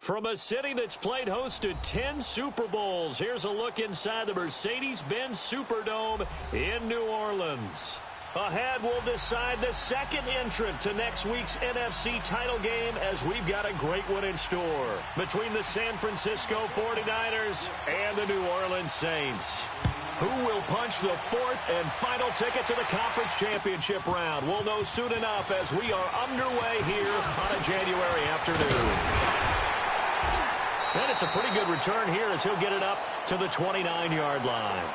From a city that's played host to 10 Super Bowls, here's a look inside the Mercedes-Benz Superdome in New Orleans. Ahead, we'll decide the second entrant to next week's NFC title game as we've got a great one in store between the San Francisco 49ers and the New Orleans Saints. Who will punch the fourth and final ticket to the conference championship round? We'll know soon enough as we are underway here on a January afternoon. And it's a pretty good return here as he'll get it up to the 29-yard line.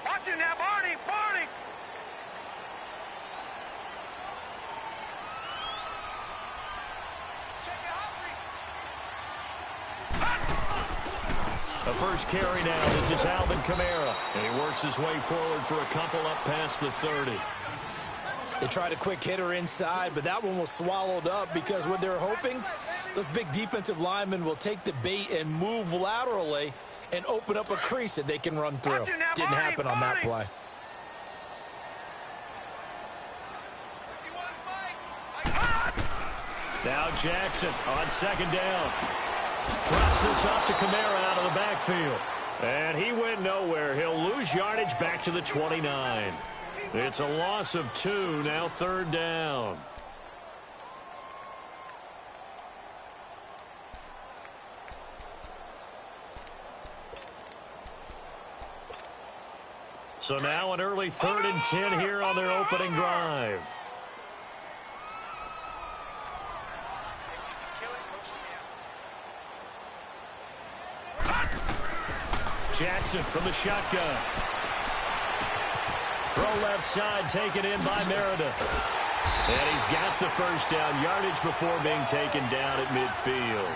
Watch it now, Barney! Barney! The first carry now. This is Alvin Kamara. And he works his way forward for a couple up past the 30. They tried a quick hitter inside, but that one was swallowed up because what they're hoping, those big defensive linemen will take the bait and move laterally and open up a crease that they can run through. Didn't happen on that play. Now Jackson on second down. Drops this off to Kamara out of the backfield. And he went nowhere. He'll lose yardage back to the 29. It's a loss of 2, now third down. So now an early 3rd and 10 here on their opening drive. Jackson from the shotgun. Throw left side, taken in by Meredith. And he's got the first down, yardage before being taken down at midfield.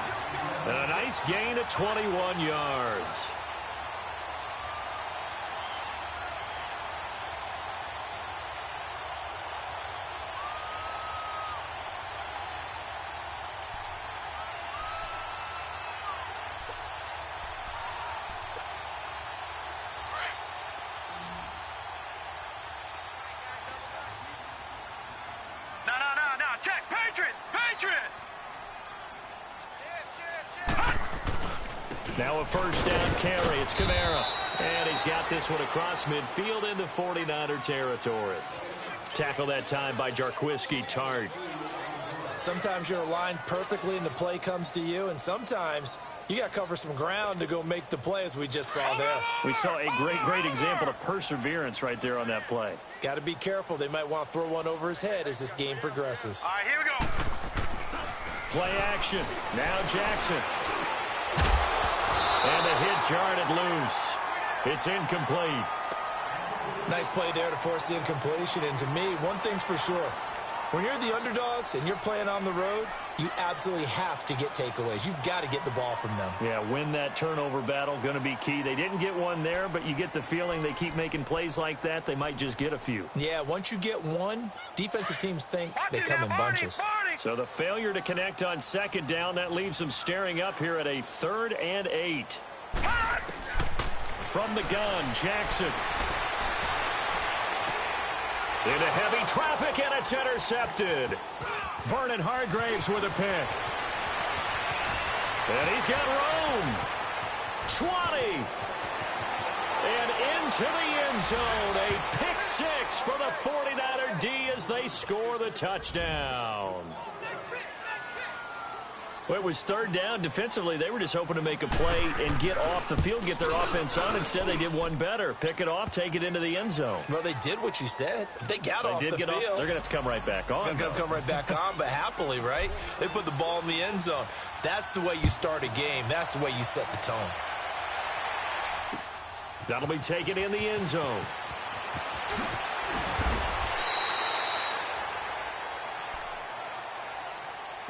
And a nice gain of 21 yards. Now a first down carry. It's Kamara. And he's got this one across midfield into 49er territory. Tackle that time by Jarquiski Tart. Sometimes you're aligned perfectly and the play comes to you, and sometimes you got to cover some ground to go make the play, as we just saw there. We saw a great example of perseverance right there on that play. Got to be careful. They might want to throw one over his head as this game progresses. All right, here we go. Play action. Now Jackson. And the hit jarred it loose. It's incomplete. Nice play there to force the incompletion. And to me, one thing's for sure. When you're the underdogs and you're playing on the road, you absolutely have to get takeaways. You've got to get the ball from them. Yeah, win that turnover battle, going to be key. They didn't get one there, but you get the feeling they keep making plays like that, they might just get a few. Yeah, once you get one, defensive teams think they come in bunches. So the failure to connect on second down, that leaves them staring up here at a 3rd and 8. From the gun, Jackson. Into heavy traffic, and it's intercepted. Vernon Hargraves with a pick. And he's got room. 20. And into the end zone. A pick 6 for the 49er D as they score the touchdown. Well, it was 3rd down. Defensively, they were just hoping to make a play and get off the field, get their offense on. Instead, they did one better. Pick it off, take it into the end zone. Well, they did what you said. They got off the field. They're going to have to come right back on. They're going to come right back on, but happily, right? They put the ball in the end zone. That's the way you start a game. That's the way you set the tone. That'll be taken in the end zone.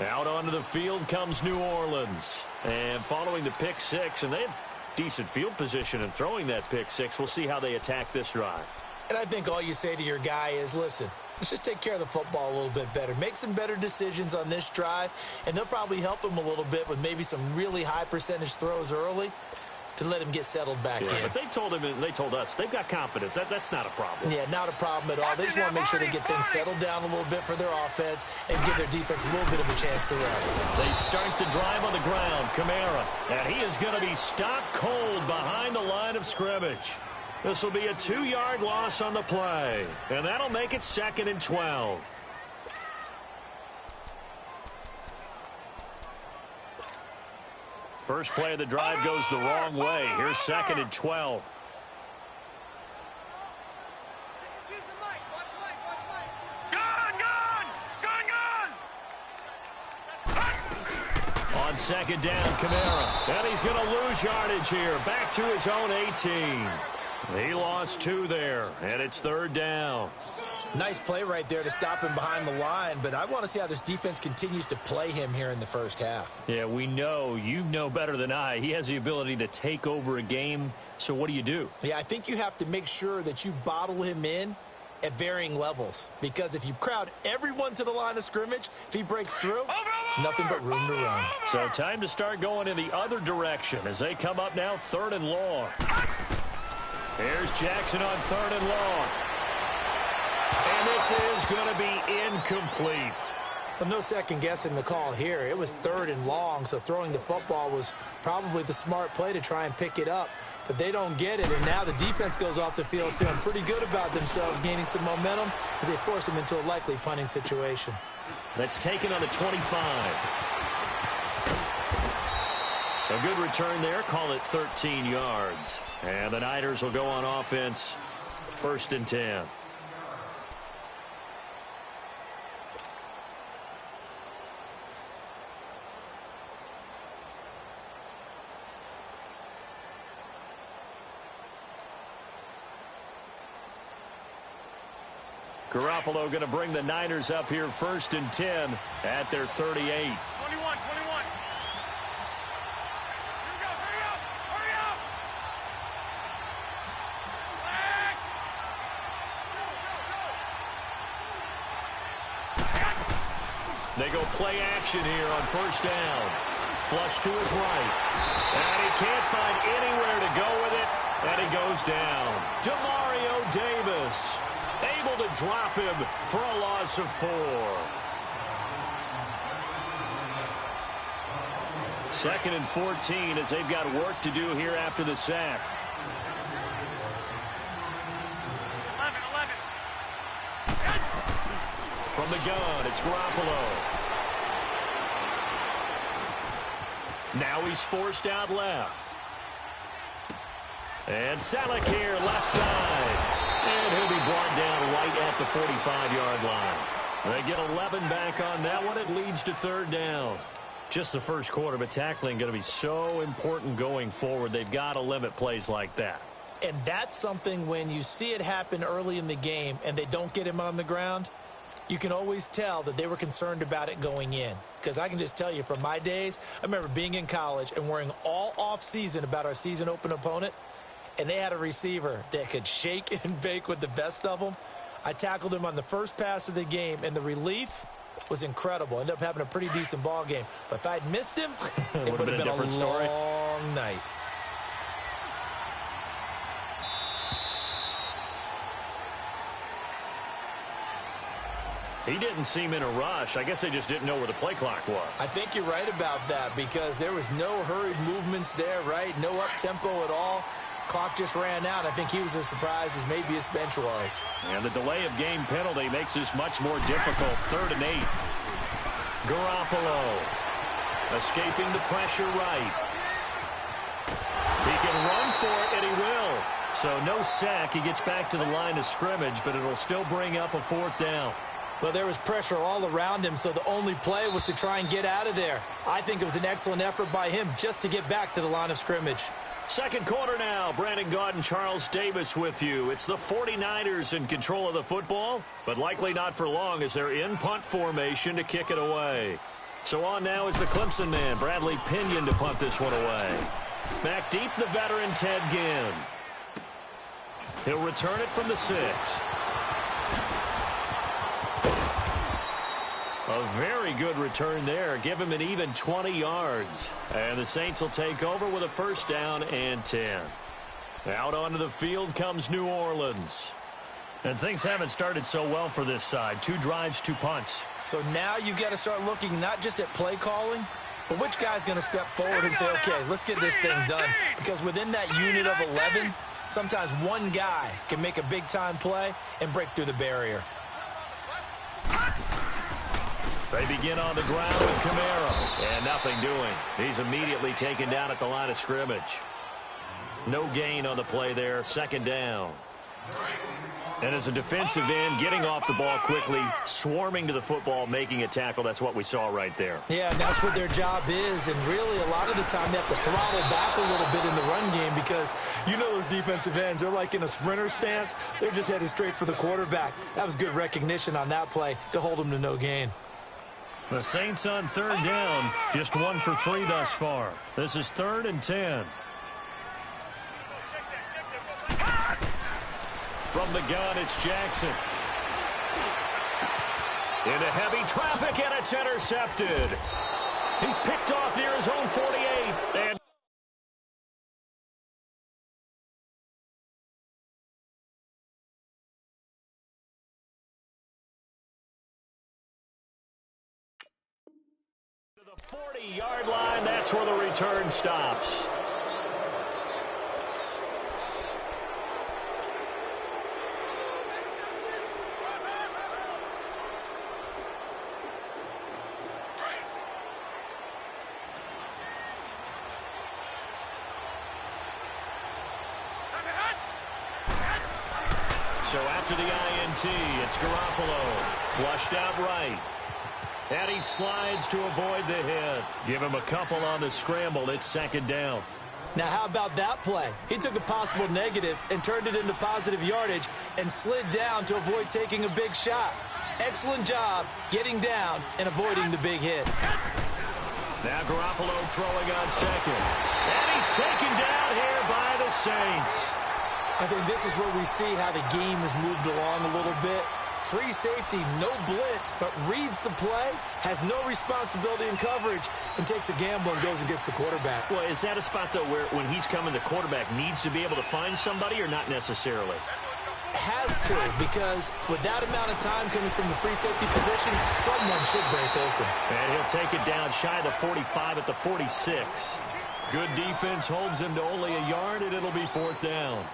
Out onto the field comes New Orleans. And following the pick 6, and they had decent field position in throwing that pick 6. We'll see how they attack this drive. And I think all you say to your guy is, listen, let's just take care of the football a little bit better. Make some better decisions on this drive, and they'll probably help him a little bit with maybe some really high percentage throws early to let him get settled back in. But they told him, and they told us, they've got confidence. That's not a problem. Yeah, not a problem at all. They just want to make sure they get things settled down a little bit for their offense and give their defense a little bit of a chance to rest. They start the drive on the ground. Kamara, and he is going to be stopped cold behind the line of scrimmage. This will be a 2-yard loss on the play, and that'll make it 2nd and 12. First play of the drive goes the wrong way. Here's 2nd and 12. On 2nd down, Kamara. And he's going to lose yardage here. Back to his own 18. He lost 2 there, and it's 3rd down. Nice play right there to stop him behind the line, but I want to see how this defense continues to play him here in the first half. Yeah, we know. You know better than I. He has the ability to take over a game, so what do? Yeah, I think you have to make sure that you bottle him in at varying levels, because if you crowd everyone to the line of scrimmage, if he breaks through, it's nothing but room to run. So time to start going in the other direction as they come up now 3rd and long. Here's Jackson on 3rd and long. And this is going to be incomplete. Well, no second guessing the call here. It was 3rd and long, so throwing the football was probably the smart play to try and pick it up. But they don't get it, and now the defense goes off the field feeling pretty good about themselves, gaining some momentum as they force them into a likely punting situation. That's taken on the 25. A good return there. Call it 13 yards. And the Niners will go on offense. 1st and 10. Garoppolo going to bring the Niners up here 1st and 10 at their 38. 21. Here we go. Hurry up. They go play action here on 1st down. Flush to his right. And he can't find anywhere to go with it. And he goes down. Demario Davis able to drop him for a loss of 4. 2nd and 14 as they've got work to do here after the sack. 11. From the gun, it's Garoppolo. Now he's forced out left. And Salek here, left side. And he'll be brought down right at the 45-yard line. They get 11 back on that one. It leads to 3rd down. Just the first quarter, but tackling going to be so important going forward. They've got to limit plays like that. And that's something when you see it happen early in the game and they don't get him on the ground, you can always tell that they were concerned about it going in. Because I can just tell you from my days, I remember being in college and worrying all off-season about our season open opponent. And they had a receiver that could shake and bake with the best of them. I tackled him on the first pass of the game, and the relief was incredible. Ended up having a pretty decent ball game. But if I'd missed him, it would have been a different story. Long night. He didn't seem in a rush. I guess they just didn't know where the play clock was. I think you're right about that because there was no hurried movements there, right? No up-tempo at all. Clock just ran out. I think he was as surprised as maybe his bench was. And the delay of game penalty makes this much more difficult. 3rd and 8. Garoppolo escaping the pressure right. He can run for it, and he will. So no sack. He gets back to the line of scrimmage, but it'll still bring up a 4th down. Well, there was pressure all around him, so the only play was to try and get out of there. I think it was an excellent effort by him just to get back to the line of scrimmage. Second quarter now. Brandon Gaudin, Charles Davis with you. It's the 49ers in control of the football, but likely not for long as they're in punt formation to kick it away. So on now is the Clemson man, Bradley Pinion, to punt this one away. Back deep, the veteran Ted Ginn. He'll return it from the 6. A very good return there. Give him an even 20 yards. And the Saints will take over with a first down and 10. Out onto the field comes New Orleans. And things haven't started so well for this side. 2 drives, 2 punts. So now you've got to start looking not just at play calling, but which guy's going to step forward and say, okay, let's get this thing done. Because within that unit of 11, sometimes one guy can make a big-time play and break through the barrier. They begin on the ground with Camaro. And nothing doing. He's immediately taken down at the line of scrimmage. No gain on the play there. Second down. And as a defensive end, getting off the ball quickly, swarming to the football, making a tackle. That's what we saw right there. Yeah, and that's what their job is. And really, a lot of the time, they have to throttle back a little bit in the run game because you know those defensive ends, they're like in a sprinter stance. They're just headed straight for the quarterback. That was good recognition on that play to hold them to no gain. The Saints on third down, just 1 for 3 thus far. This is 3rd and 10. From the gun, it's Jackson. Into heavy traffic, and it's intercepted. He's picked off near his own 48. And to the 40-yard line, that's where the return stops. So after the INT, it's Garoppolo. Flushed out right. And he slides to avoid the hit. Give him a couple on the scramble. It's second down. Now, how about that play? He took a possible negative and turned it into positive yardage and slid down to avoid taking a big shot. Excellent job getting down and avoiding the big hit. Now Garoppolo throwing on second. And he's taken down here by the Saints. I think this is where we see how the game has moved along a little bit. Free safety, no blitz, but reads the play, has no responsibility in coverage, and takes a gamble and goes and gets the quarterback. Well, is that a spot, though, where when he's coming, the quarterback needs to be able to find somebody or not necessarily? Has to, because with that amount of time coming from the free safety position, someone should break open. And he'll take it down shy of the 45 at the 46. Good defense holds him to only a yard, and it'll be 4th down.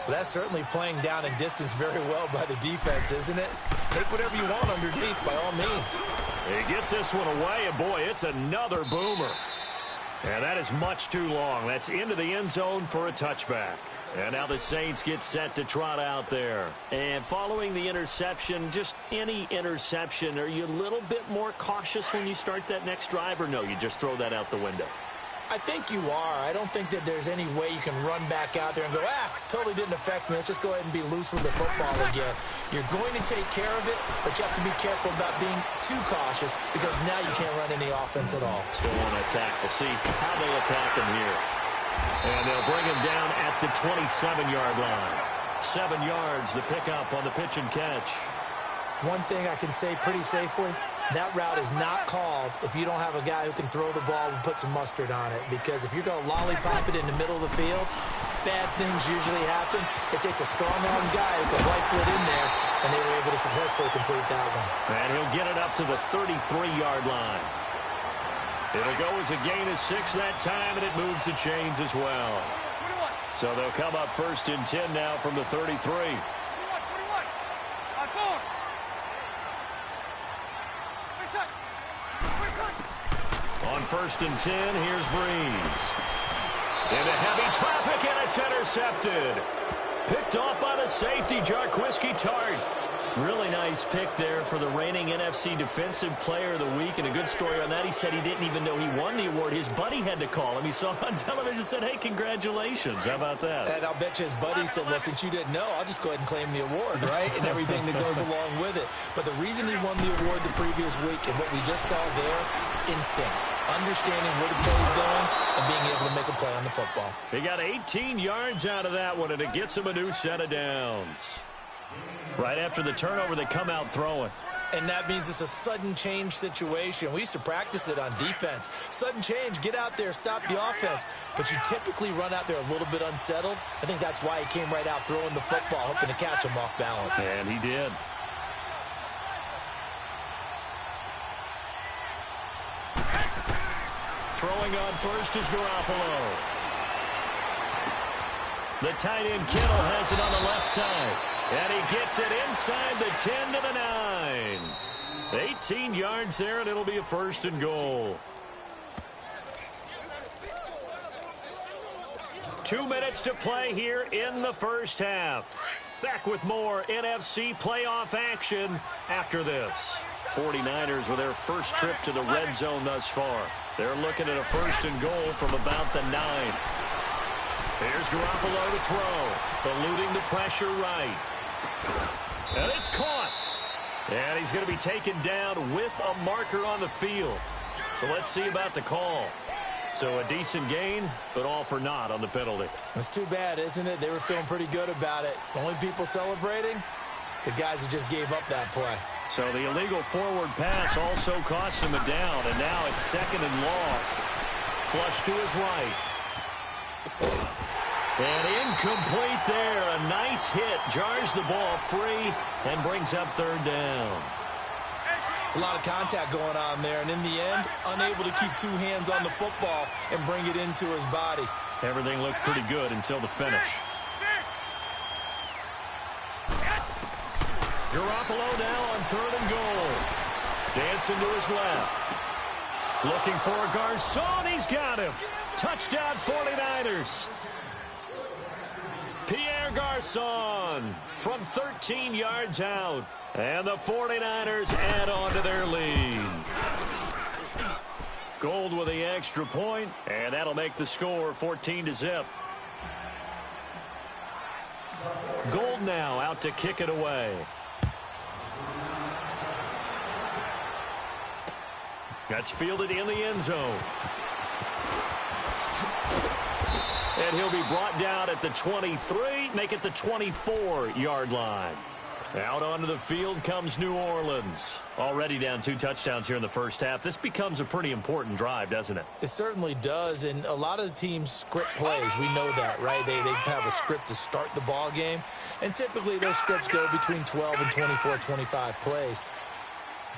Well, that's certainly playing down in distance very well by the defense, isn't it? Take whatever you want underneath, by all means. He gets this one away, and boy, it's another boomer. And that is much too long. That's into the end zone for a touchback. And now the Saints get set to trot out there. And following the interception, just any interception, are you a little bit more cautious when you start that next drive, or no, you just throw that out the window? I think you are. I don't think that there's any way you can run back out there and go, totally didn't affect me. Let's just go ahead and be loose with the football again. You're going to take care of it, but you have to be careful about being too cautious because now you can't run any offense at all. Still want to attack. We'll see how they attack him here. And they'll bring him down at the 27-yard line. 7 yards, the pickup on the pitch and catch. One thing I can say pretty safely, that route is not called if you don't have a guy who can throw the ball and put some mustard on it. Because if you're going to lollipop it in the middle of the field, bad things usually happen. It takes a strong-armed guy who can rifle it in there, and they were able to successfully complete that one. And he'll get it up to the 33-yard line. It'll go as a gain of 6 that time, and it moves the chains as well. So they'll come up 1st and 10 now from the 33. On 1st and 10, here's Breeze. Into heavy traffic, and it's intercepted. Picked off by the safety, Jarquiski Tart. Really nice pick there for the reigning NFC Defensive Player of the Week, and a good story on that. He said he didn't even know he won the award. His buddy had to call him. He saw on television and said, hey, congratulations. How about that? And I'll bet you his buddy said, well, since you didn't know, I'll just go ahead and claim the award, right? And everything that goes along with it. But the reason he won the award the previous week and what we just saw there, instincts, understanding where the play is going and being able to make a play on the football. He got 18 yards out of that one, and it gets him a new set of downs. Right after the turnover, they come out throwing. And that means it's a sudden change situation. We used to practice it on defense. Sudden change, get out there, stop the offense. But you typically run out there a little bit unsettled. I think that's why he came right out throwing the football, hoping to catch him off balance. And he did. Throwing on first is Garoppolo. The tight end Kittle has it on the left side. And he gets it inside the 10 to the 9. 18 yards there, and it'll be a first and goal. 2 minutes to play here in the first half. Back with more NFC playoff action after this. 49ers with their first trip to the red zone thus far. They're looking at a first and goal from about the 9. Here's Garoppolo to throw. Eluding the pressure right. And it's caught. And he's going to be taken down with a marker on the field. So let's see about the call. So a decent gain, but all for naught on the penalty. It's too bad, isn't it? They were feeling pretty good about it. The only people celebrating, the guys who just gave up that play. So the illegal forward pass also cost him a down, and now it's second and long. Flush to his right. And incomplete there. A nice hit. Jars the ball free and brings up third down. It's a lot of contact going on there, and in the end, unable to keep two hands on the football and bring it into his body. Everything looked pretty good until the finish. Garoppolo now on third and goal. Dancing to his left. Looking for Garcon. He's got him. Touchdown 49ers. Pierre Garcon from 13 yards out. And the 49ers add on to their lead. Gold with the extra point, and that'll make the score 14-0. Gold now out to kick it away. That's fielded in the end zone. And he'll be brought down at the 23, make it the 24-yard line. Out onto the field comes New Orleans. Already down 2 touchdowns here in the first half. This becomes a pretty important drive, doesn't it? It certainly does, and a lot of the teams script plays. We know that, right? They have a script to start the ball game, and typically those scripts go between 12 and 24, 25 plays.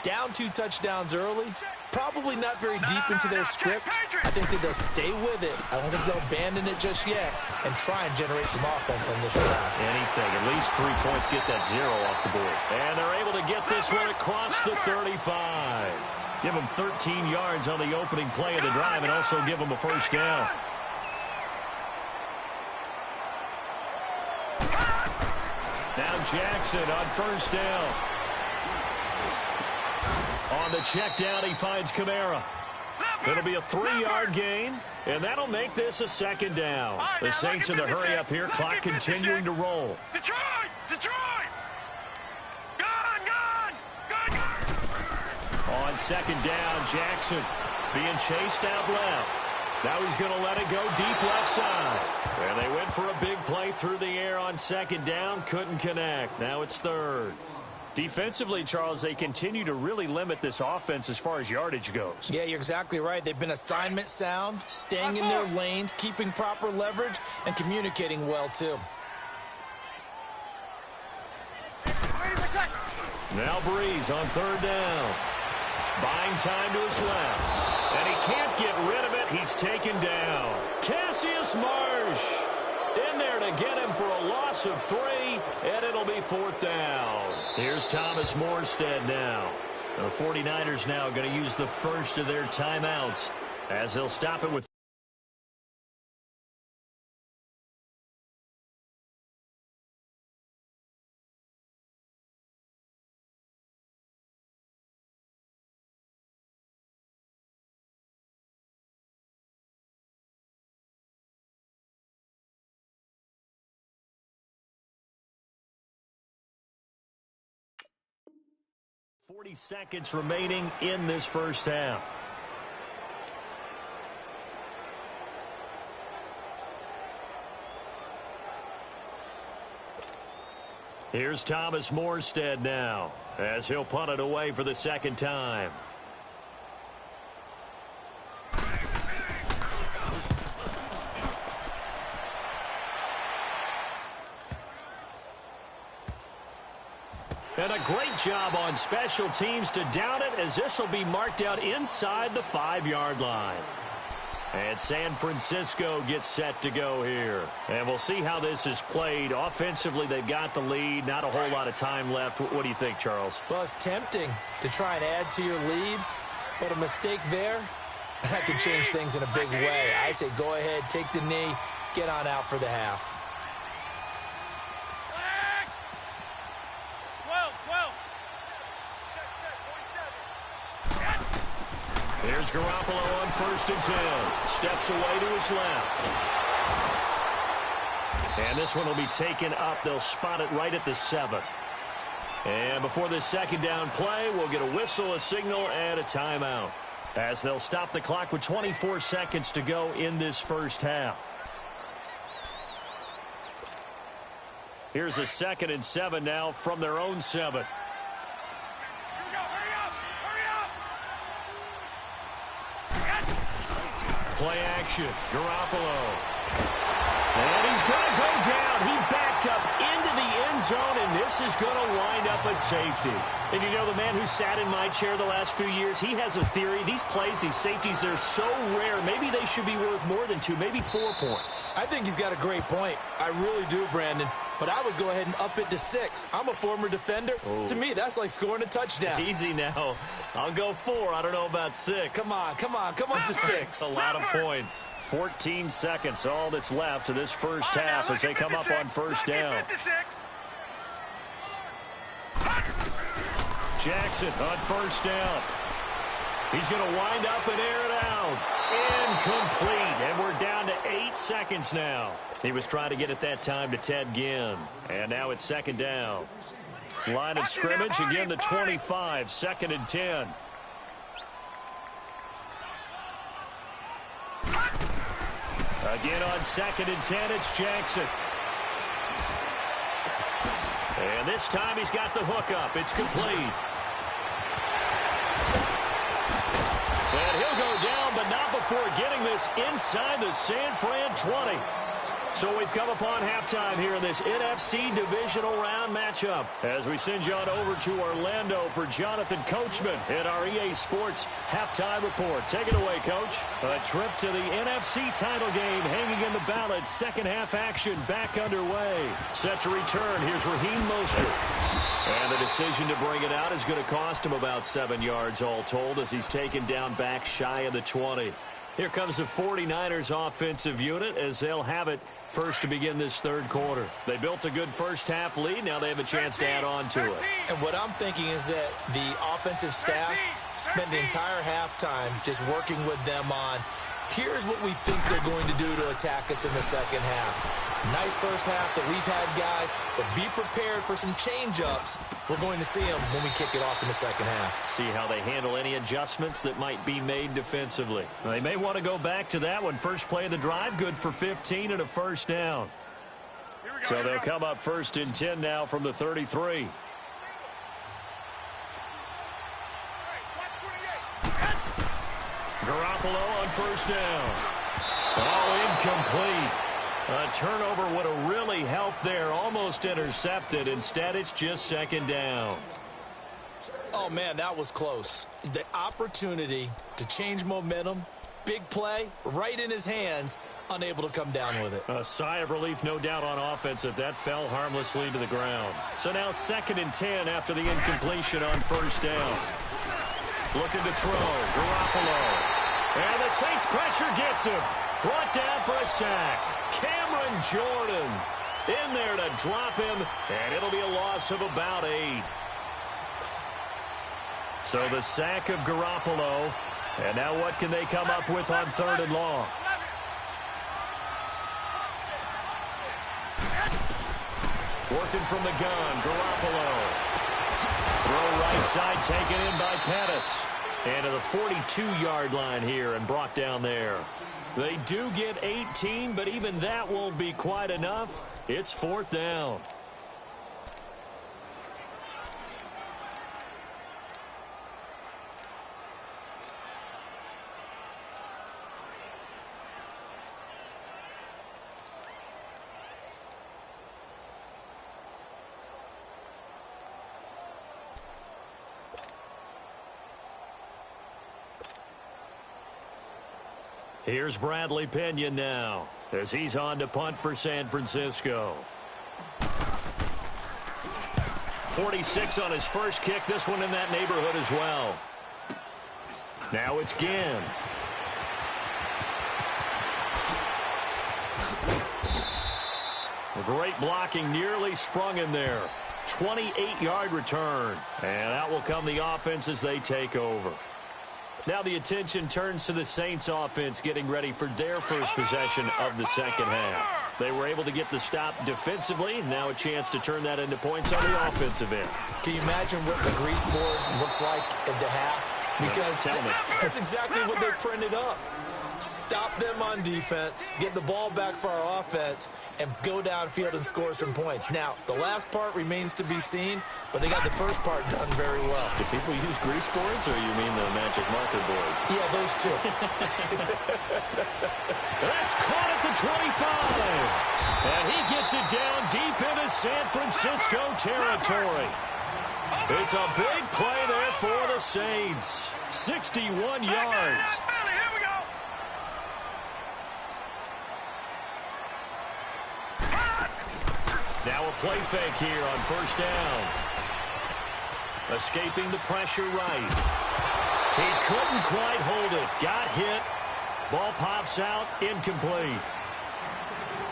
Down 2 touchdowns early, probably not very deep into their script. I think that they'll stay with it. I don't think they'll abandon it just yet and try and generate some offense on this drive. Anything, at least 3 points, get that 0 off the board. And they're able to get this one across the 35. Give them 13 yards on the opening play of the drive and also give them a first down. Now Jackson on first down. On the check down, he finds Kamara. It'll be a 3-yard gain, and that'll make this a second down. The Saints in the hurry up here, clock continuing to roll. Detroit! Gone! On second down, Jackson being chased out left. Now he's going to let it go deep left side. And they went for a big play through the air on second down, couldn't connect. Now it's third. Defensively, Charles, they continue to really limit this offense as far as yardage goes. Yeah, you're exactly right. They've been assignment sound, staying in their lanes, keeping proper leverage, and communicating well, too. Now Breeze on third down. Buying time to his left. And he can't get rid of it. He's taken down. Cassius Marsh in there to get him for a loss of 3, and it'll be fourth down. Here's Thomas Morstead now. The 49ers now going to use the first of their timeouts as they'll stop it with .40 seconds remaining in this first half. Here's Thomas Morstead now, as he'll punt it away for the second time. And a great job on special teams to down it, as this will be marked out inside the 5-yard line. And San Francisco gets set to go here. And we'll see how this is played. Offensively, they've got the lead. Not a whole lot of time left. What do you think, Charles? Well, it's tempting to try and add to your lead, but a mistake there, that could change things in a big way. I say go ahead, take the knee, get on out for the half. 12. Here's Garoppolo on 1st and 10. Steps away to his left. And this one will be taken up. They'll spot it right at the 7. And before this second down play, we'll get a whistle, a signal, and a timeout, as they'll stop the clock with 24 seconds to go in this first half. Here's a 2nd and 7 now from their own 7. Play action, Garoppolo. And he's going to go down. He backed up into the end zone, and this is going to wind up a safety. And you know, the man who sat in my chair the last few years, he has a theory. These plays, these safeties, they're so rare. Maybe they should be worth more than 2, maybe 4 points. I think he's got a great point. I really do, Brandon. But I would go ahead and up it to 6. I'm a former defender. Oh. To me, that's like scoring a touchdown. Easy now. I'll go 4. I don't know about 6. Come on, come up to 6. A lot of points. 14 seconds, all that's left to this first half as they come up on 1st down. Jackson on 1st down. He's going to wind up and air it out. Incomplete, and we're down to 8 seconds now. He was trying to get it that time to Ted Ginn. And now it's 2nd down. Line of scrimmage, again the 25, 2nd and 10. Again on 2nd and 10, it's Jackson. And this time he's got the hook up. It's complete. And he'll go down, but not before getting this inside the San Fran 20. So we've come upon halftime here in this NFC divisional round matchup, as we send you on over to Orlando for Jonathan Coachman in our EA Sports halftime report. Take it away, Coach. A trip to the NFC title game hanging in the balance. Second half action back underway. Set to return. Here's Raheem Mostert. And the decision to bring it out is going to cost him about 7 yards all told, as he's taken down back shy of the 20. Here comes the 49ers offensive unit as they'll have it first to begin this 3rd quarter. They built a good first half lead. Now they have a chance to add on to it. And what I'm thinking is that the offensive staff spent the entire halftime just working with them on, here's what we think they're going to do to attack us in the second half. Nice first half that we've had, guys, but be prepared for some change-ups. We're going to see them when we kick it off in the second half. See how they handle any adjustments that might be made defensively. They may want to go back to that one. First play of the drive, good for 15 and a first down. So they'll come up 1st and 10 now from the 33. Garoppolo on 1st down. Oh, incomplete. A turnover would have really helped there. Almost intercepted. Instead, it's just 2nd down. Oh, man, that was close. The opportunity to change momentum, big play, right in his hands, unable to come down with it. A sigh of relief, no doubt, on offense if that fell harmlessly to the ground. So now 2nd and 10 after the incompletion on 1st down. Looking to throw. Garoppolo. And the Saints pressure gets him. Brought down for a sack. Cameron Jordan in there to drop him, and it'll be a loss of about 8. So the sack of Garoppolo, and now what can they come up with on 3rd and long? Working from the gun, Garoppolo. Throw right side, taken in by Pettis. And to the 42-yard line here and brought down there. They do get 18, but even that won't be quite enough. It's 4th down. Here's Bradley Pinion now as he's on to punt for San Francisco. 46 on his first kick. This one in that neighborhood as well. Now it's Ginn. Great blocking, nearly sprung him there. 28-yard return. And that will come the offense as they take over. Now the attention turns to the Saints offense getting ready for their first possession of the second half. They were able to get the stop defensively. Now a chance to turn that into points on the offensive end. Can you imagine what the grease board looks like at the half? Because tell me. That's exactly what they printed up. Stop them on defense, get the ball back for our offense, and go downfield and score some points. Now, the last part remains to be seen, but they got the first part done very well. Do people use grease boards, or you mean the magic marker board? Yeah, those two. That's caught at the 25. And he gets it down deep into San Francisco territory. It's a big play there for the Saints. 61 yards. Now a play fake here on first down. Escaping the pressure right. He couldn't quite hold it. Got hit. Ball pops out. Incomplete.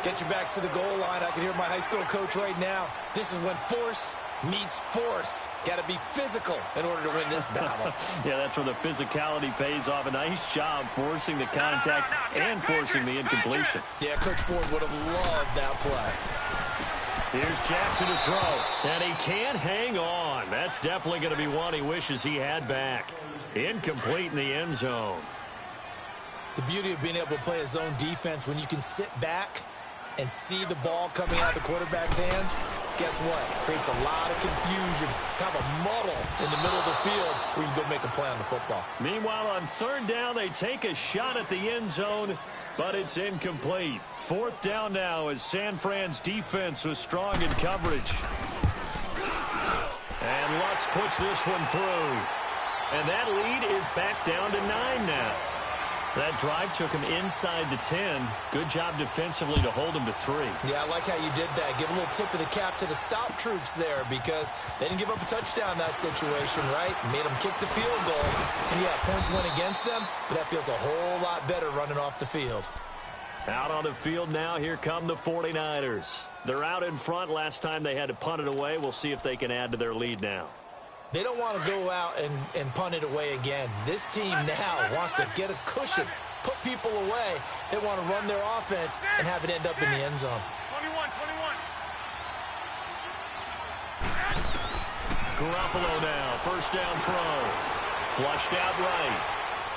Get your backs to the goal line. I can hear my high school coach right now. This is when force meets force. Got to be physical in order to win this battle. Yeah, that's where the physicality pays off. A nice job forcing the contact and forcing the incompletion. Yeah, Coach Ford would have loved that play. Here's Jackson to throw, and he can't hang on. That's definitely going to be one he wishes he had back. Incomplete in the end zone. The beauty of being able to play a zone defense when you can sit back and see the ball coming out of the quarterback's hands, guess what? Creates a lot of confusion, kind of a muddle in the middle of the field where you can go make a play on the football. Meanwhile, on third down, they take a shot at the end zone, but it's incomplete. Fourth down now as San Fran's defense was strong in coverage. And Lutz puts this one through. And that lead is back down to 9 now. That drive took him inside the 10. Good job defensively to hold him to 3. Yeah, I like how you did that. Give a little tip of the cap to the stop troops there because they didn't give up a touchdown in that situation, right? Made them kick the field goal. And, yeah, points went against them, but that feels a whole lot better running off the field. Out on the field now, here come the 49ers. They're out in front. Last time they had to punt it away. We'll see if they can add to their lead now. They don't want to go out and punt it away again. This team now wants to get a cushion, put people away. They want to run their offense and have it end up in the end zone. 21. Garoppolo now, first down throw. Flushed out right.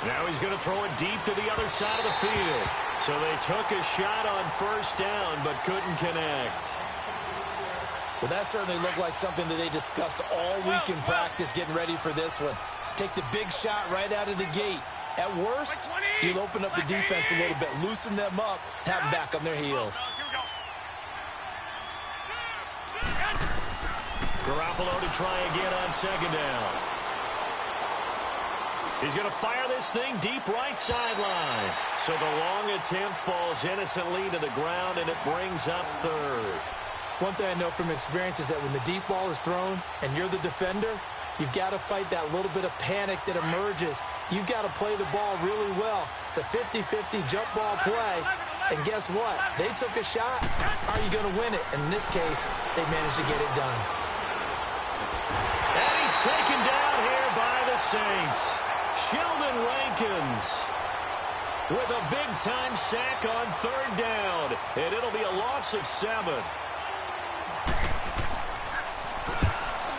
Now he's going to throw it deep to the other side of the field. So they took a shot on first down but couldn't connect. Well, that certainly looked like something that they discussed all week in practice getting ready for this one. Take the big shot right out of the gate. At worst, you'll open up the defense a little bit, loosen them up, have them back on their heels. Garoppolo to try again on second down. He's going to fire this thing deep right sideline. So the long attempt falls innocently to the ground, and it brings up third. One thing I know from experience is that when the deep ball is thrown and you're the defender, you've got to fight that little bit of panic that emerges. You've got to play the ball really well. It's a 50-50 jump ball play. And guess what? They took a shot. Are you going to win it? And in this case, they managed to get it done. And he's taken down here by the Saints. Sheldon Rankins with a big-time sack on third down. And it'll be a loss of 7.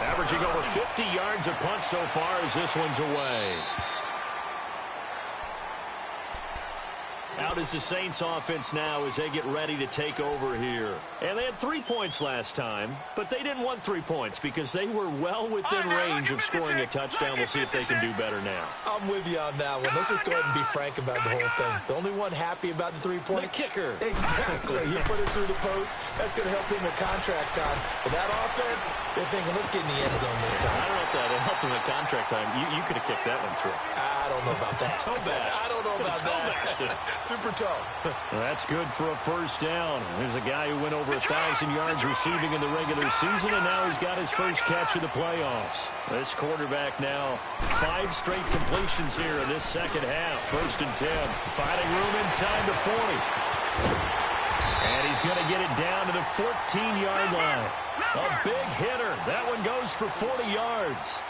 Averaging over 50 yards a punt so far as this one's away. Out is the Saints offense now as they get ready to take over here. And they had 3 points last time, but they didn't want 3 points because they were well within range of scoring a touchdown. We'll see if they can do better now. I'm with you on that one. Let's just go ahead and be frank about the whole thing. The only one happy about the 3-point? The kicker. Exactly. He put it through the post. That's going to help him at contract time. But that offense, they're thinking, let's get in the end zone this time. I don't know if that helped him at contract time. You could have kicked that one through. I don't know about that. Toe bash. I don't know about that. Super toe. That's good for a first down. There's a guy who went over 1,000 yards receiving in the regular season, and now he's got his first catch of the playoffs. This quarterback now 5 straight completions here in this second half. 1st and 10. Finding room inside the 40. And he's going to get it down to the 14-yard line. A big hitter. That one goes for 40 yards.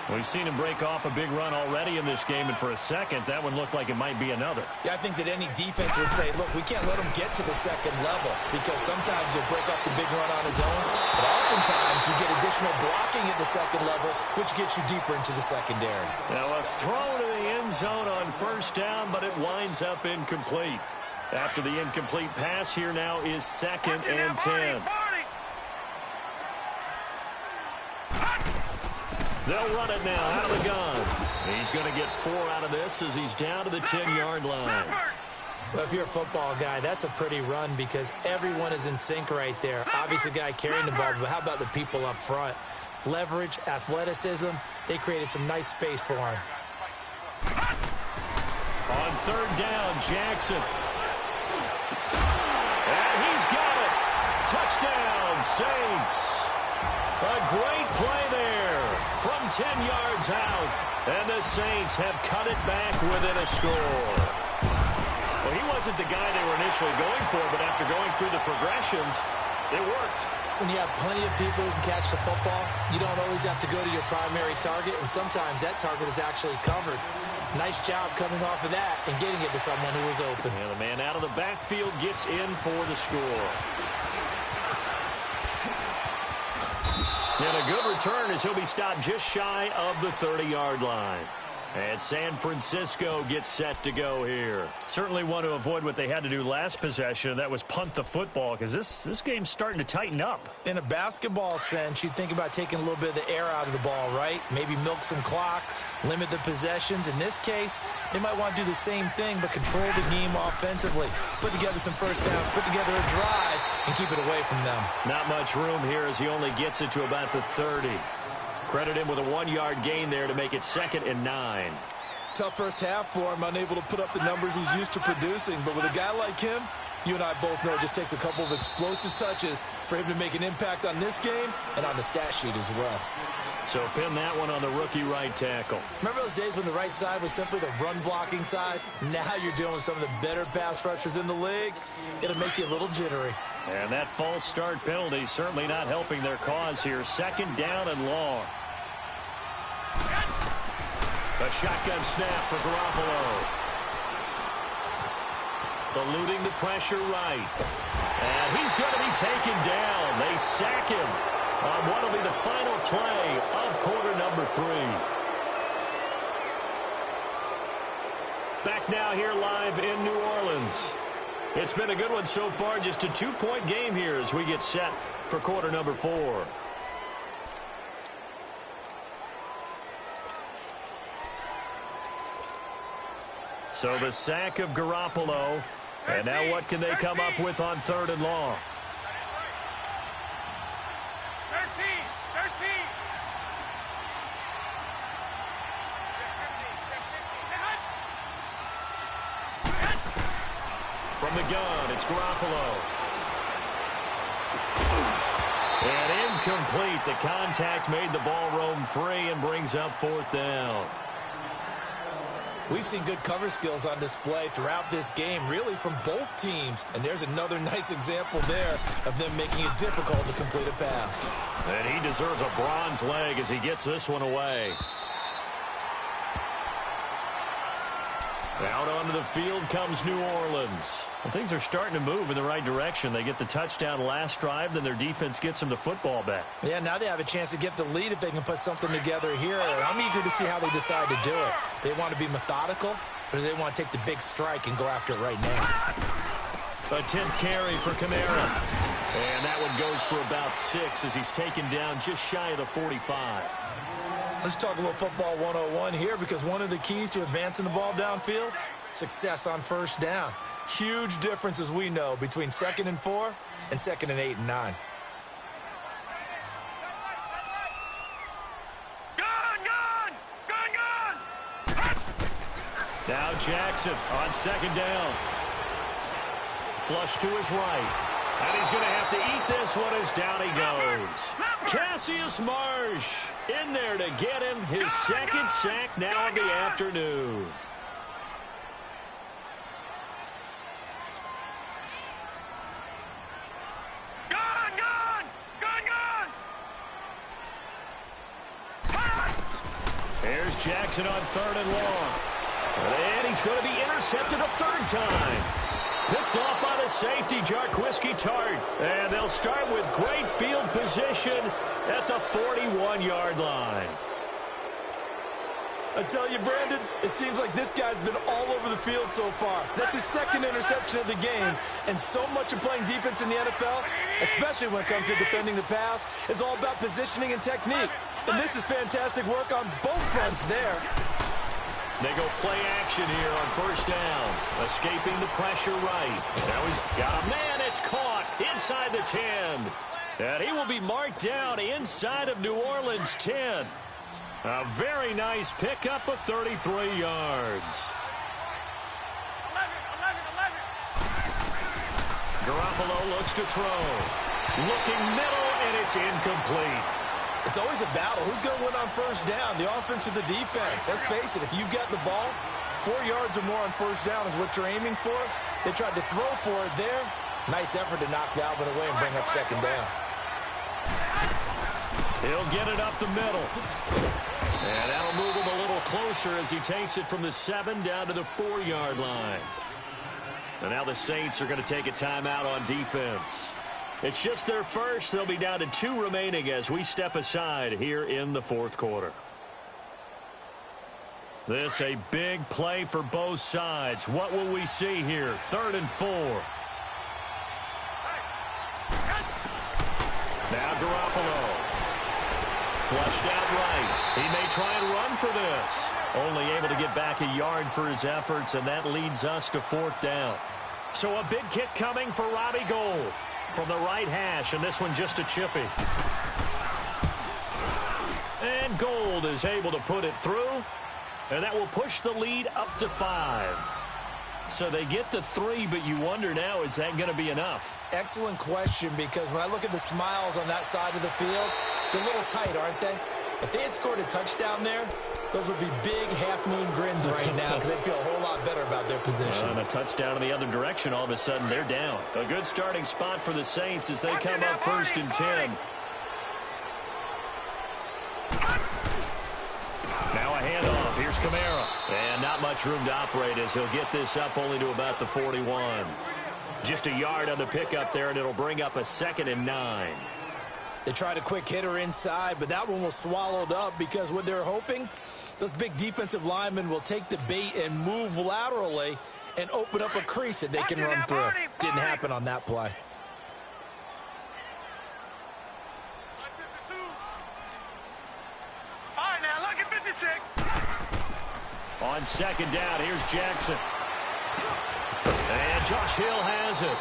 We've seen him break off a big run already in this game, and for a second, that one looked like it might be another. Yeah, I think that any defense would say, look, we can't let him get to the second level because sometimes he'll break off the big run on his own, but oftentimes you get additional blocking at the second level, which gets you deeper into the secondary. Now a throw to the end zone on first down, but it winds up incomplete. After the incomplete pass, here now is 2nd and 10. They'll run it now out of the gun. He's going to get 4 out of this as he's down to the 10-yard line. Well, if you're a football guy, that's a pretty run because everyone is in sync right there. Obviously, the guy carrying the ball, but how about the people up front? Leverage, athleticism, they created some nice space for him. On 3rd down, Jackson. And he's got it. Touchdown, Saints. A great play there from 10 yards out. And the Saints have cut it back within a score. Well, he wasn't the guy they were initially going for, but after going through the progressions, it worked. When you have plenty of people who can catch the football, you don't always have to go to your primary target, and sometimes that target is actually covered. Nice job coming off of that and getting it to someone who was open. And the man out of the backfield gets in for the score. And a good return as he'll be stopped just shy of the 30-yard line. And San Francisco gets set to go here. Certainly want to avoid what they had to do last possession, that was punt the football, because this game's starting to tighten up. In a basketball sense, you think about taking a little bit of the air out of the ball, right? Maybe milk some clock, limit the possessions. In this case, they might want to do the same thing, but control the game offensively. Put together some first downs, put together a drive, and keep it away from them. Not much room here as he only gets it to about the 30. Credit him with a 1-yard gain there to make it 2nd and 9. Tough first half for him, unable to put up the numbers he's used to producing. But with a guy like him, you and I both know it just takes a couple of explosive touches for him to make an impact on this game and on the stat sheet as well. So pin that one on the rookie right tackle. Remember those days when the right side was simply the run-blocking side? Now you're dealing with some of the better pass rushers in the league. It'll make you a little jittery. And that false start penalty certainly not helping their cause here. 2nd down and long. A shotgun snap for Garoppolo. Eluding the pressure right. And he's going to be taken down. They sack him on what will be the final play of quarter number 3. Back now here live in New Orleans. It's been a good one so far. Just a 2-point game here as we get set for quarter number 4. So the sack of Garoppolo. And now what can they come up with on 3rd and long? 13. From the gun, it's Garoppolo. And incomplete. The contact made the ball roam free and brings up 4th down. We've seen good cover skills on display throughout this game, really from both teams. And there's another nice example there of them making it difficult to complete a pass. And he deserves a bronze leg as he gets this one away. Out onto the field comes New Orleans. Well, things are starting to move in the right direction. They get the touchdown last drive, then their defense gets them the football back. Yeah, now they have a chance to get the lead if they can put something together here. I'm eager to see how they decide to do it. They want to be methodical, or do they want to take the big strike and go after it right now? A 10th carry for Kamara. And that one goes for about 6 as he's taken down just shy of the 45. Let's talk a little football 101 here, because one of the keys to advancing the ball downfield, success on first down. Huge difference, as we know, between 2nd and 4 and 2nd and 8 and 9. Now Jackson on second down. Flush to his right. And he's going to have to eat this one as down he goes. Cassius Marsh in there to get him his second sack now of the afternoon. Here's Jackson on third and long. And he's going to be intercepted a third time. Picked off by the safety, Jarquiski Tart. And they'll start with great field position at the 41-yard line. I tell you, Brandon, it seems like this guy's been all over the field so far. That's his second interception of the game. And so much of playing defense in the NFL, especially when it comes to defending the pass, is all about positioning and technique. And this is fantastic work on both fronts there. They go play action here on first down. Escaping the pressure right. Now he's got a man. It's caught inside the 10. And he will be marked down inside of New Orleans' 10. A very nice pickup of 33 yards. 11. Garoppolo looks to throw. Looking middle, and it's incomplete. It's always a battle. Who's going to win on first down, the offense or the defense? Let's face it, if you've got the ball, 4 yards or more on first down is what you're aiming for. They tried to throw for it there. Nice effort to knock Dalvin away and bring up second down. He'll get it up the middle. And that'll move him a little closer as he takes it from the 7 down to the 4-yard line. And now the Saints are going to take a timeout on defense. It's just their first. They'll be down to 2 remaining as we step aside here in the fourth quarter. This a big play for both sides. What will we see here? 3rd and 4. Now Garoppolo. Flushed out right. He may try and run for this. Only able to get back a yard for his efforts, and that leads us to 4th down. So a big kick coming for Robbie Gould from the right hash, and this one just a chippy. And Gould is able to put it through, and that will push the lead up to 5. So they get to 3, but you wonder now, is that going to be enough? Excellent question, because when I look at the smiles on that side of the field, it's a little tight, aren't they? If they had scored a touchdown there, those would be big half-moon grins right now because they'd feel a whole lot better about their position. And a touchdown in the other direction, all of a sudden they're down. A good starting spot for the Saints as they come up 1st and 10. Now a handoff. Here's Kamara. And not much room to operate as he'll get this up only to about the 41. Just a yard on the pickup there, and it'll bring up a 2nd and 9. They tried a quick hitter inside, but that one was swallowed up because what they're hoping, those big defensive linemen will take the bait and move laterally and open up a crease that they can run through. Didn't happen on that play. All right, now look at 56. On 2nd down, here's Jackson. And Josh Hill has it.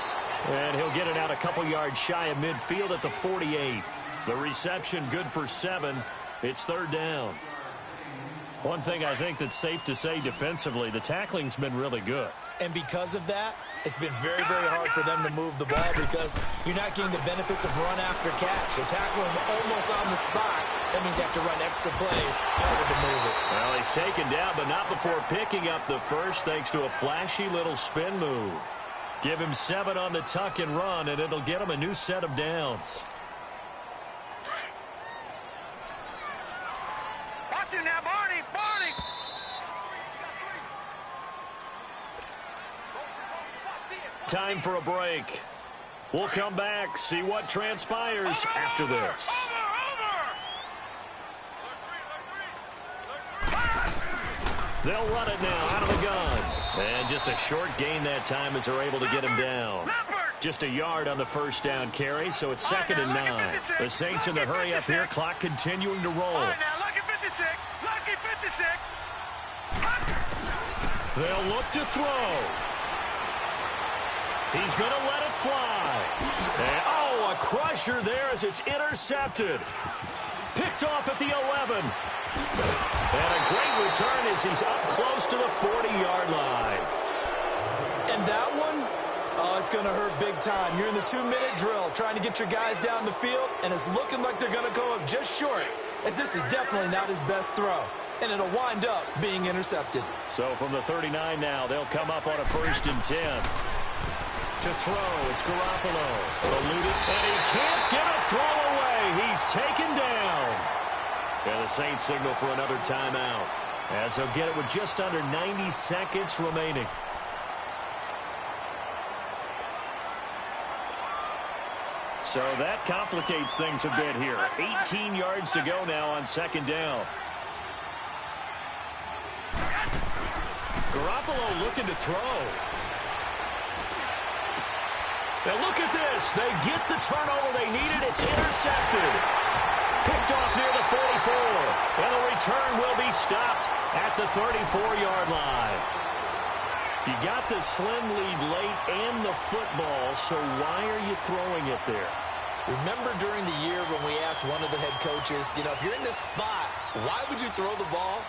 And he'll get it out a couple yards shy of midfield at the 48. The reception good for 7. It's 3rd down. One thing I think that's safe to say defensively, the tackling's been really good. And because of that, it's been very, very hard for them to move the ball because you're not getting the benefits of run after catch. You're tackling almost on the spot. That means you have to run extra plays, harder to move it. Well, he's taken down, but not before picking up the first thanks to a flashy little spin move. Give him 7 on the tuck and run, and it'll get him a new set of downs. Watch it now, Barney. Barney. Time for a break. We'll come back, see what transpires after this. They'll run it now out of the gun. And just a short gain that time as they're able to get him down. Just a yard on the first down carry, so it's 2nd and 9. The Saints in the hurry up here, clock continuing to roll. All right, now look at 56. Lucky 56. They'll look to throw. He's going to let it fly. And, oh, a crusher there as it's intercepted. Picked off at the 11. And a great return as he's up close to the 40-yard line. And that one, oh, it's going to hurt big time. You're in the 2-minute drill trying to get your guys down the field, and it's looking like they're going to go up just short, as this is definitely not his best throw. And it'll wind up being intercepted. So from the 39 now, they'll come up on a 1st and 10. To throw, it's Garoppolo. Eluded, and he can't get a throw away. He's taken down. And the Saints signal for another timeout, as they'll get it with just under 90 seconds remaining. So that complicates things a bit here. 18 yards to go now on 2nd down. Garoppolo looking to throw. Now look at this. They get the turnover they needed. It's intercepted. Picked off near the 44. And the return will be stopped at the 34-yard line. You got the slim lead late and the football, so why are you throwing it there? Remember during the year when we asked one of the head coaches, you know, if you're in this spot, why would you throw the ball?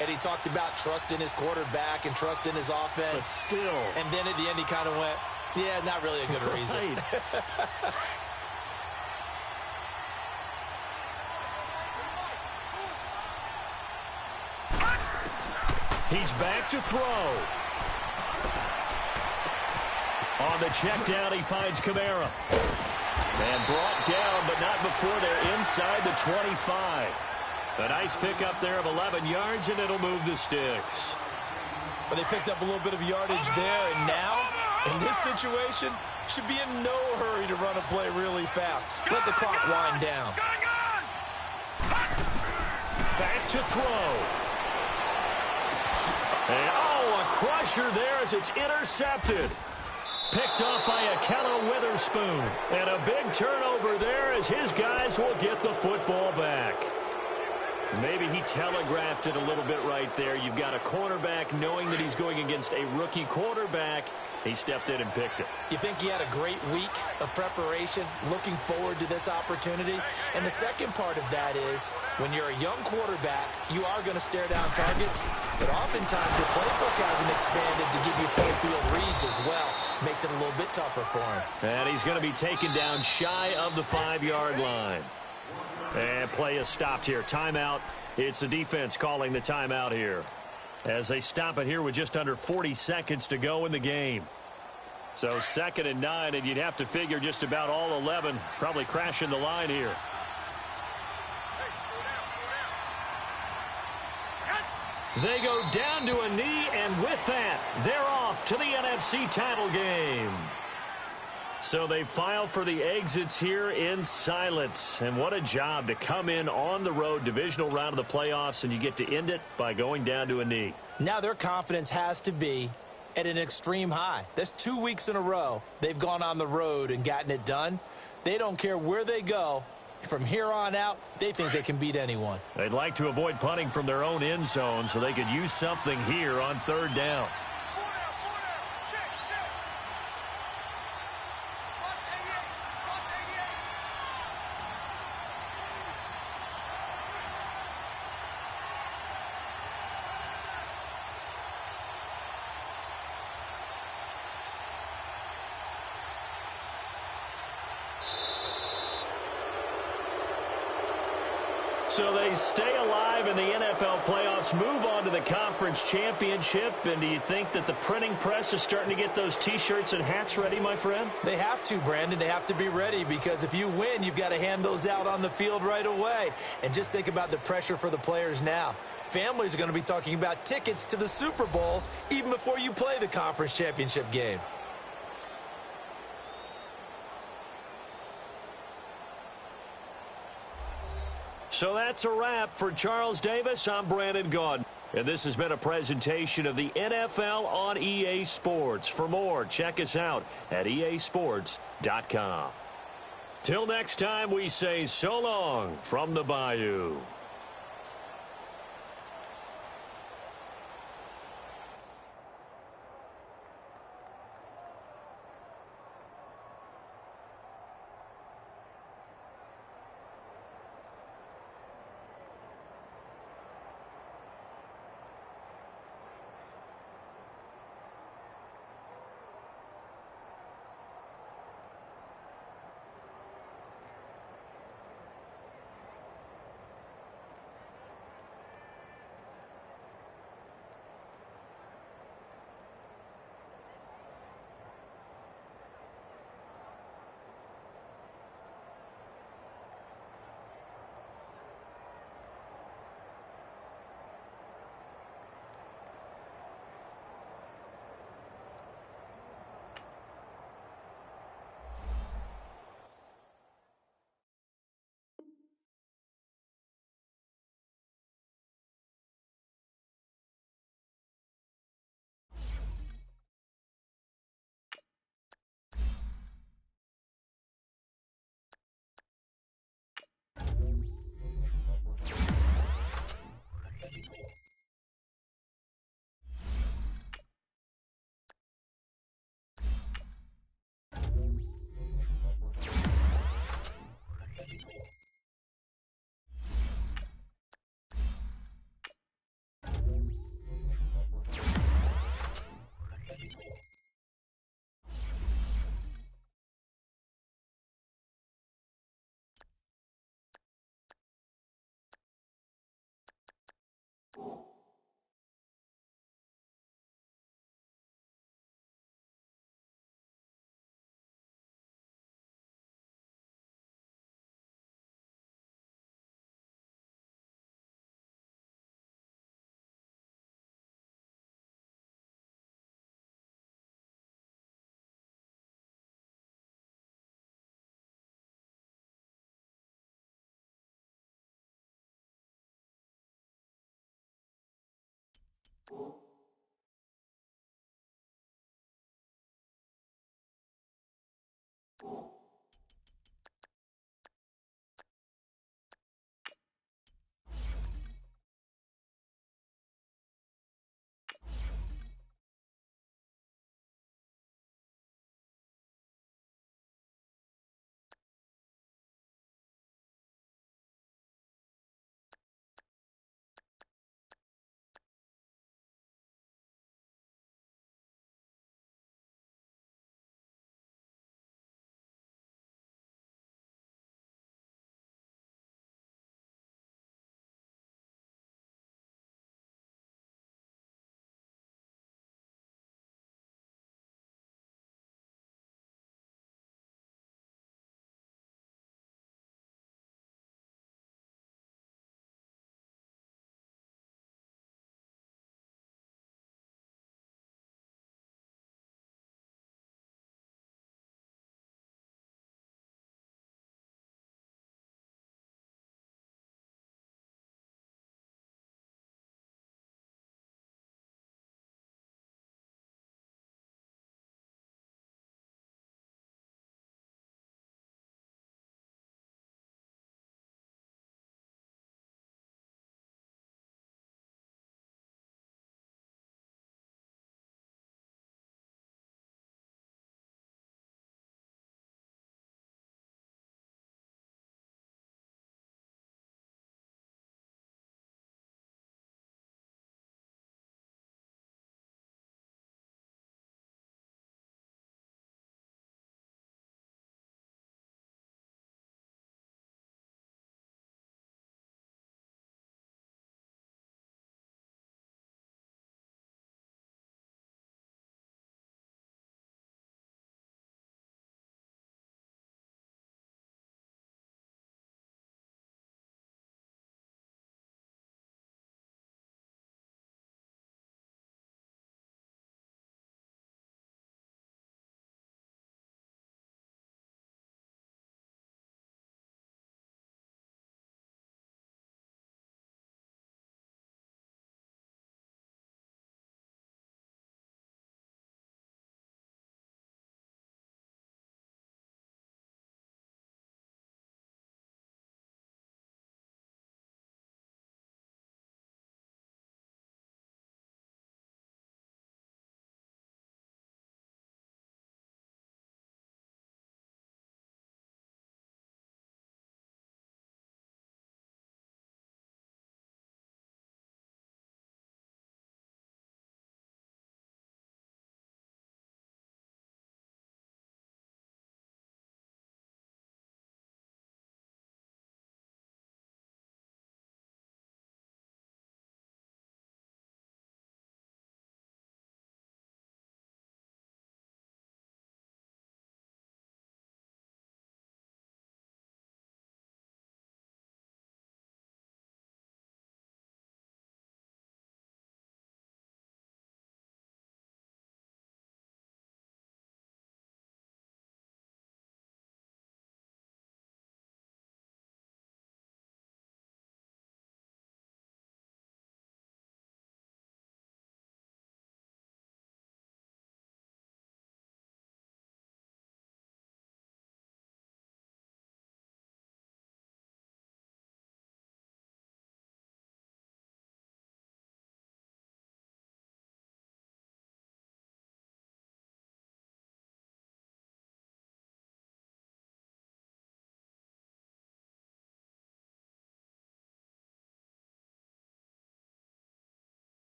And he talked about trust in his quarterback and trust in his offense. But still. And then at the end he kind of went, yeah, not really a good reason. He's back to throw. On the check down, he finds Kamara. And brought down, but not before they're inside the 25. A nice pickup there of 11 yards, and it'll move the sticks. But they picked up a little bit of yardage there, and now, in this situation, should be in no hurry to run a play really fast. Let the clock wind down. Back to throw. And, oh, a crusher there as it's intercepted. Picked off by Akello Witherspoon. And a big turnover there as his guys will get the football back. Maybe he telegraphed it a little bit right there. You've got a cornerback knowing that he's going against a rookie quarterback. He stepped in and picked it. You think he had a great week of preparation, looking forward to this opportunity? And the second part of that is, when you're a young quarterback, you are going to stare down targets, but oftentimes your playbook hasn't expanded to give you full field reads as well. Makes it a little bit tougher for him. And he's going to be taken down shy of the 5-yard line. And play is stopped here. Timeout. It's the defense calling the timeout here, as they stop it here with just under 40 seconds to go in the game. So 2nd and 9, and you'd have to figure just about all 11 probably crashing the line here. They go down to a knee, and with that, they're off to the NFC title game. So they file for the exits here in silence. And what a job to come in on the road, divisional round of the playoffs, and you get to end it by going down to a knee. Now their confidence has to be at an extreme high. That's 2 weeks in a row they've gone on the road and gotten it done. They don't care where they go. From here on out, they think they can beat anyone. They'd like to avoid punting from their own end zone so they could use something here on 3rd down. So they stay alive in the NFL playoffs, move on to the conference championship. And do you think that the printing press is starting to get those T-shirts and hats ready, my friend? They have to, Brandon. They have to be ready, because if you win, you've got to hand those out on the field right away. And just think about the pressure for the players now. Families are going to be talking about tickets to the Super Bowl even before you play the conference championship game. So that's a wrap for Charles Davis. I'm Brandon Gaudin. And this has been a presentation of the NFL on EA Sports. For more, check us out at easports.com. Till next time, we say so long from the Bayou.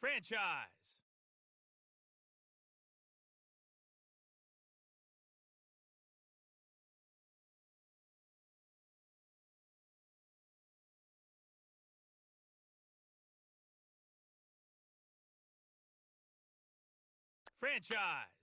Franchise. Franchise.